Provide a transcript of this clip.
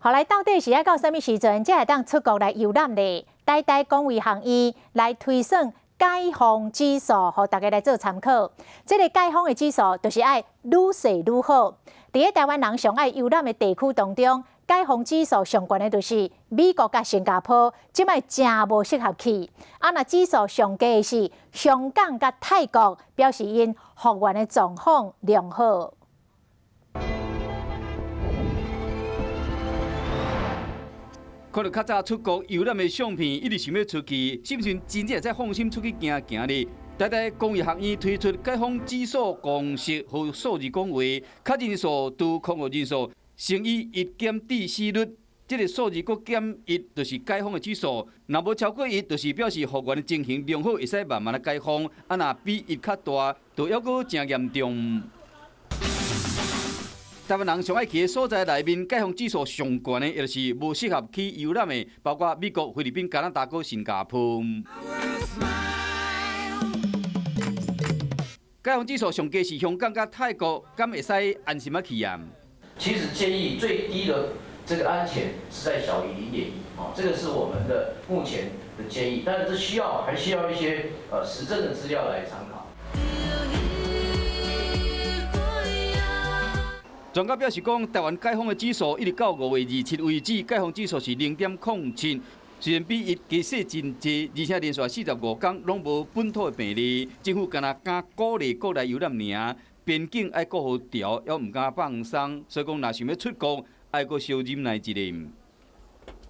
后来到底是要到什么时阵，才会当出国来游览呢？台大公卫学院来推算解封指数，互大家来做参考。这个解封的指数，就是爱愈细愈好。伫台湾人上爱游览的地区当中，解封指数上悬的就是美国甲新加坡，即摆真无适合去。若指数上低的是香港甲泰国，表示因复原的状况良好。看到较早出国游览的相片，一直想要出去，是毋是真正会再放心出去行行呢？台大公卫学院推出解封指数公式，和数字讲话，确诊数拄康复人数乘以1.24率，这个数字佮减1就是解封的指数，若无超过1，就是表示复原的情形良好，会使慢慢的解封。若比1较大，就还阁真严重。台湾人上爱去的所在内面，解封指数上悬的，也就是无适合去游览的，包括美国、菲律宾、加拿大、佮新加坡。解封指数上低是香港甲泰国，敢会使安心啊去啊？其实建议最低的这个安全是在小于0.1，这个是我们的目前的建议，但是这还需要一些实证的资料来参考。专家表示讲，台湾解封的指数一直到5月27为止，解封指数是0.07，虽然比1加细真济，而且连续45天拢无本土的病例，政府敢鼓励国内游览尔，边境爱顾好调，还唔敢放松，所以讲若想要出国，爱阁小忍耐一下。